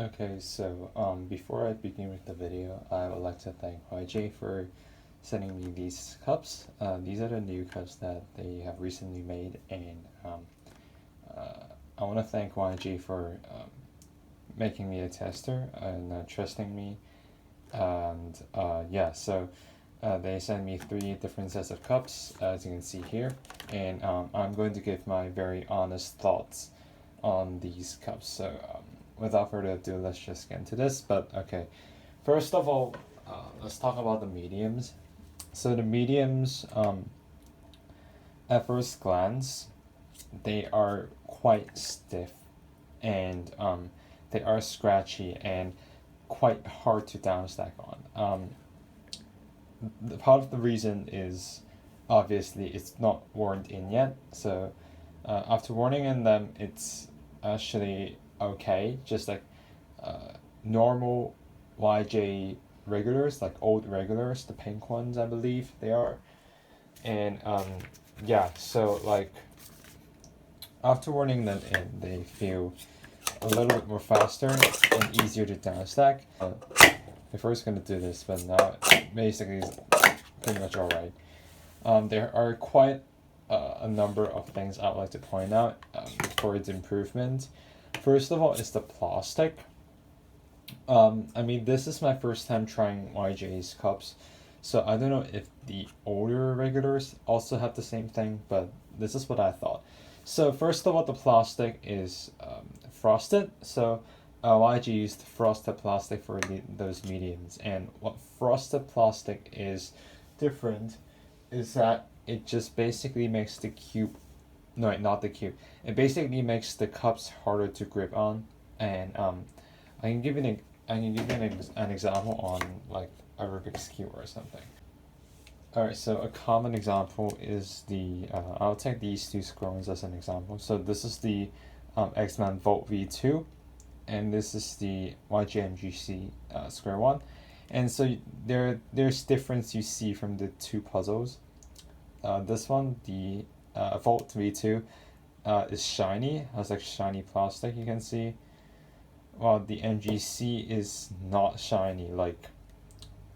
Okay, so before I begin with the video, I would like to thank YJ for sending me these cups. These are the new cups that they have recently made, and I want to thank YJ for making me a tester and trusting me. And yeah, so they sent me three different sets of cups, as you can see here, and I'm going to give my very honest thoughts on these cups. So without further ado, let's just get into this. But okay, first of all, let's talk about the mediums. So the mediums, at first glance, they are quite stiff, and they are scratchy and quite hard to downstack on. The part of the reason is obviously it's not worn in yet. So after warning in them, it's actually okay. Just like normal YJ regulars, like old regulars, the pink ones, I believe they are. And yeah, so like after warning them in, they feel a little bit more faster and easier to downstack. Before I was gonna do this, but now basically it's pretty much alright. There are quite a number of things I'd like to point out for its improvement. First of all, is the plastic. I mean, this is my first time trying YJ's cups, so I don't know if the older regulars also have the same thing, but this is what I thought. So first of all, the plastic is frosted. So YG used frosted plastic for those mediums, and what frosted plastic is different is that it just basically makes the cube, no, not the cube. It basically makes the cups harder to grip on, and I can give you an example on like a Rubik's cube or something. Alright, so a common example is I'll take these two scrolls as an example. So this is the X-Men Volt V2, and this is the YGMGC Square One. And so there's difference you see from the two puzzles. This one, the Volt V2, is shiny, has like shiny plastic, you can see. While the MGC is not shiny, like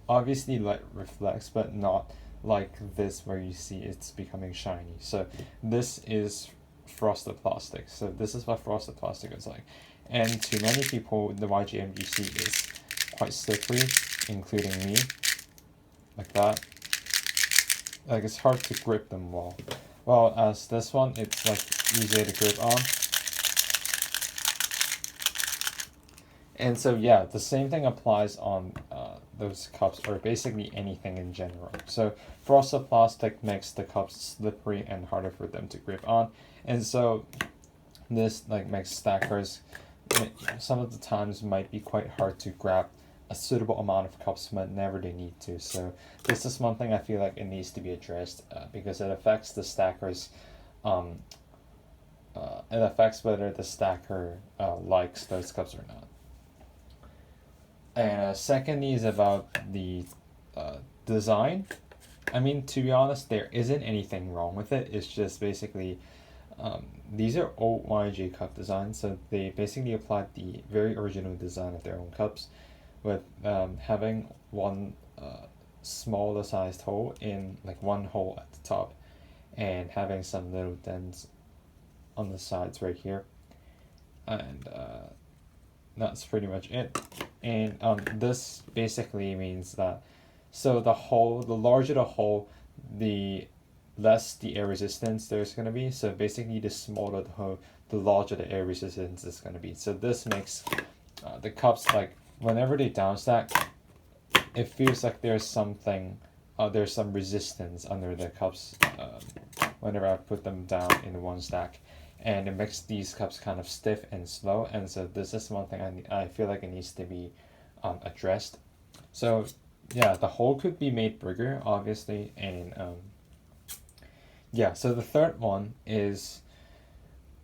obviously light reflects, but not like this where you see it's becoming shiny. So this is frosted plastic. So this is what frosted plastic is like. And to many people, the YGMGC is quite slippery, including me, like that. Like it's hard to grip them well. Well, as this one, it's like easier to grip on. And so yeah, the same thing applies on those cups, or basically anything in general. So frosted plastic makes the cups slippery and harder for them to grip on, and so this like makes stackers some of the times might be quite hard to grab a suitable amount of cups whenever they need to. So this is one thing I feel like it needs to be addressed because it affects the stackers. It affects whether the stacker likes those cups or not. And secondly is about the design. I mean, to be honest, there isn't anything wrong with it. It's just basically these are old YJ cup designs, so they basically applied the very original design of their own cups, with having one smaller sized hole in like one hole at the top, and having some little dents on the sides right here, and that's pretty much it. And this basically means that so the larger the hole, the less the air resistance there's going to be. So basically the smaller the hole, the larger the air resistance is going to be. So this makes the cups, like whenever they downstack, it feels like there's some resistance under the cups whenever I put them down in one stack, and it makes these cups kind of stiff and slow. And so this is one thing I feel like it needs to be addressed. So yeah, the hole could be made bigger, obviously, and yeah. So the third one is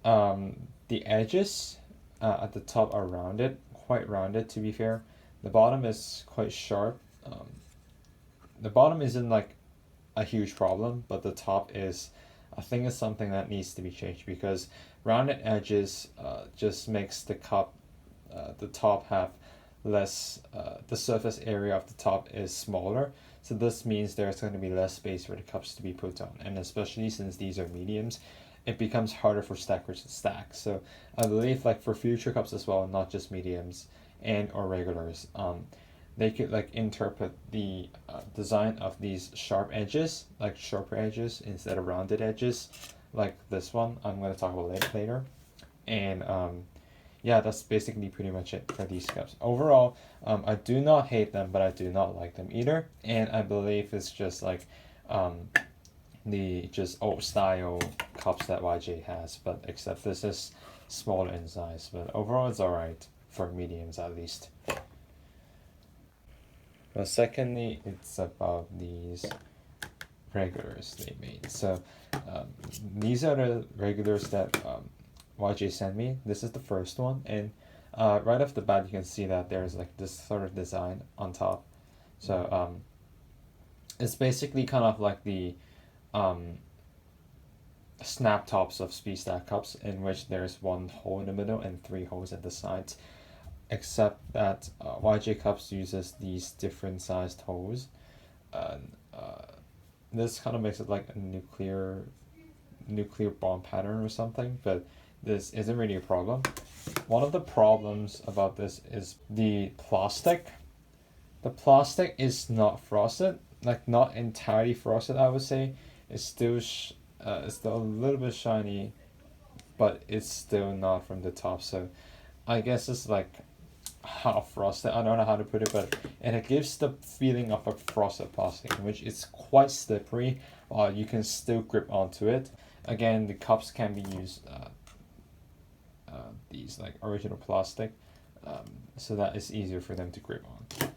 the edges at the top are rounded, quite rounded to be fair. The bottom is quite sharp. The bottom isn't like a huge problem, but the top is, I think, is something that needs to be changed, because rounded edges just makes the cup the top have less, the surface area of the top is smaller. So this means there's going to be less space for the cups to be put on, and especially since these are mediums, it becomes harder for stackers to stack. So I believe like for future cups as well, not just mediums and or regulars, they could like interpret the design of these sharp edges, like sharper edges instead of rounded edges, like this one I'm going to talk about later. And yeah, that's basically pretty much it for these cups. Overall, I do not hate them, but I do not like them either. And I believe it's just like the just old style cups that YJ has, but except this is smaller in size. But overall, it's alright for mediums at least. But secondly, it's about these regulars they made. So these are the regulars that YJ sent me. This is the first one, and right off the bat you can see that there's like this sort of design on top. So it's basically kind of like the snap tops of speed stack cups, in which there's one hole in the middle and three holes at the sides, except that YJ cups uses these different sized holes, and this kind of makes it like a nuclear bomb pattern or something, but this isn't really a problem. One of the problems about this is the plastic. The plastic is not frosted, like not entirely frosted, I would say. It's still a little bit shiny, but it's still not from the top. So I guess it's like half frosted. I don't know how to put it, but and it gives the feeling of a frosted plastic, in which it's quite slippery. You can still grip onto it. Again, the cups can be used these like original plastic, so that it's easier for them to grip on.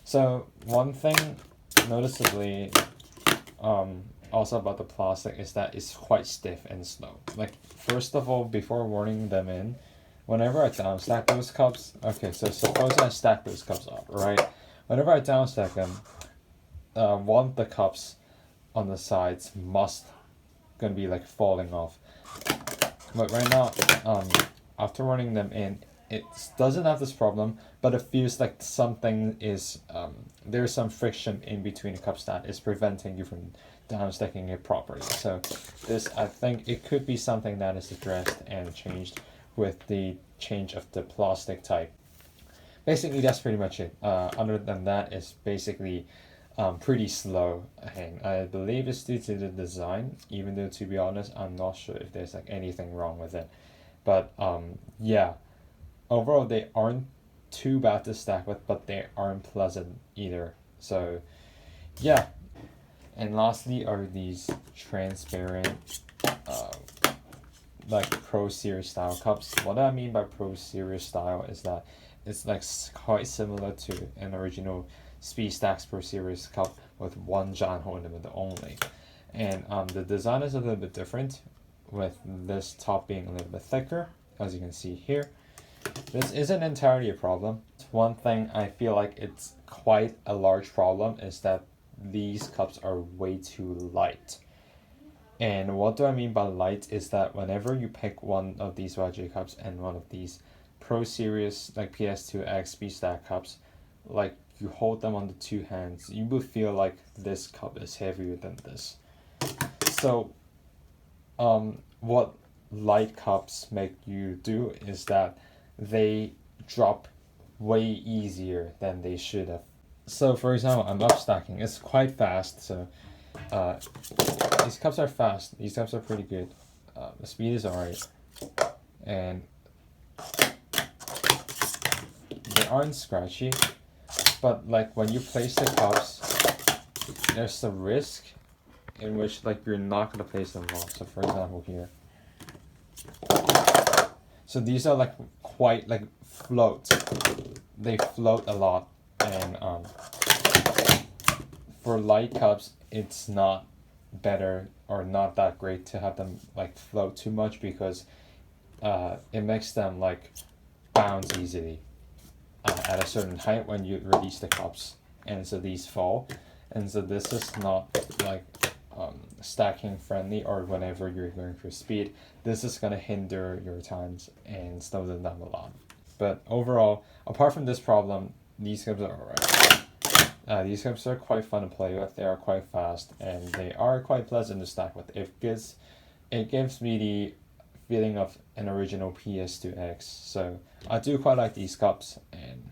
So one thing noticeably also about the plastic is that it's quite stiff and slow. Like first of all, before warning them in, whenever I down stack those cups, okay, so suppose I stack those cups up, right? Whenever I down stack them, one of the cups on the sides must gonna be like falling off. But right now, after running them in, it doesn't have this problem, but it feels like something is, there's some friction in between the cups that is preventing you from down stacking it properly. So this, I think it could be something that is addressed and changed with the change of the plastic type. Basically, that's pretty much it. Other than that, it's basically pretty slow hang. I believe it's due to the design, even though to be honest, I'm not sure if there's like anything wrong with it. But yeah, overall they aren't too bad to stack with, but they aren't pleasant either. So yeah. And lastly are these transparent like Pro Series style cups. What I mean by Pro Series style is that it's like quite similar to an original Speed Stacks Pro Series cup with one giant hole in the middle only. And the design is a little bit different, with this top being a little bit thicker, as you can see here. This isn't entirely a problem. One thing I feel like it's quite a large problem is that these cups are way too light. And what do I mean by light is that whenever you pick one of these YJ cups and one of these Pro Series like PS2X Speed Stack cups, like you hold them on the two hands, you will feel like this cup is heavier than this. So what light cups make you do is that they drop way easier than they should have. So for example, I'm up stacking. It's quite fast, so these cups are fast. These cups are pretty good. The speed is alright, and they aren't scratchy. But like when you place the cups, there's a risk in which like you're not gonna place them well. So for example here. So these are like quite like float. They float a lot, and for light cups, it's not better or not that great to have them like float too much, because it makes them like bounce easily at a certain height when you release the cups, and so these fall, and so this is not like stacking friendly, or whenever you're going for speed, this is going to hinder your times and slow them down a lot. but overall, apart from this problem, these cubes are alright. These cubes are quite fun to play with, they are quite fast, and they are quite pleasant to stack with. It gives me the feeling of an original PS2X, so I do quite like these cups, and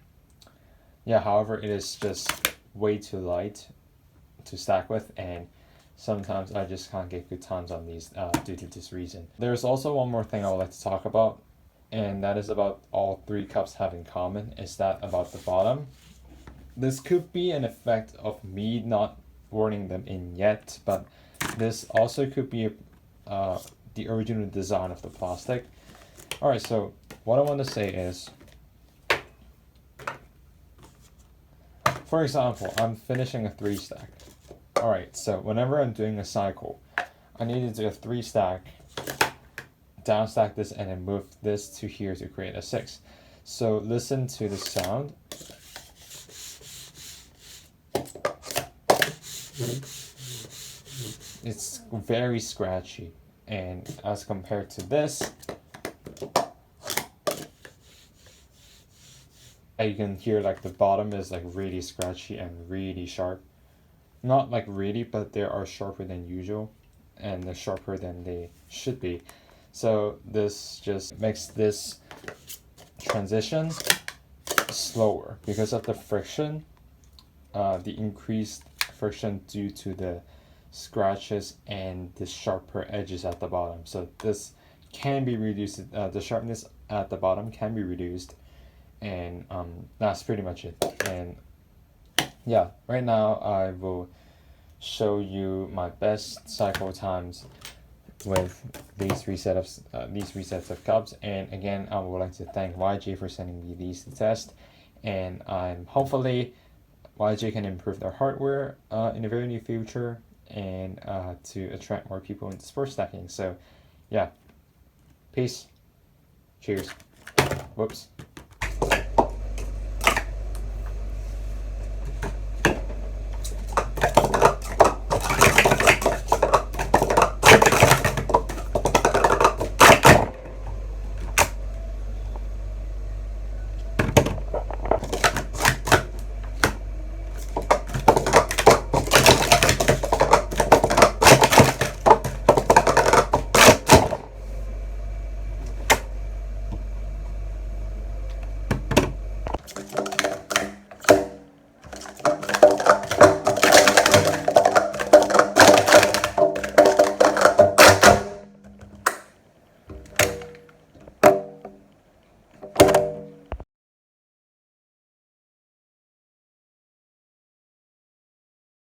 yeah, however, it is just way too light to stack with, and sometimes I just can't get good times on these due to this reason. There's also one more thing I would like to talk about, and that is about all three cups have in common, is that about the bottom. This could be an effect of me not warning them in yet, but this also could be the original design of the plastic. Alright, so what I want to say is, for example, I'm finishing a 3 stack. Alright, so whenever I'm doing a cycle, I need to do a 3 stack, down stack this, and then move this to here to create a 6. So listen to the sound. It's very scratchy, and as compared to this, you can hear like the bottom is like really scratchy and really sharp. Not like really, but they are sharper than usual, and they're sharper than they should be. So this just makes this transition slower because of the friction, the increased friction due to the scratches and the sharper edges at the bottom. So this can be reduced, the sharpness at the bottom can be reduced, and that's pretty much it. And yeah, right now I will show you my best cycle times with these three sets of cups. And again, I would like to thank YJ for sending me these to test, and I'm hopefully YJ can improve their hardware in the very near future, and to attract more people into sports stacking. So yeah, peace, cheers, whoops.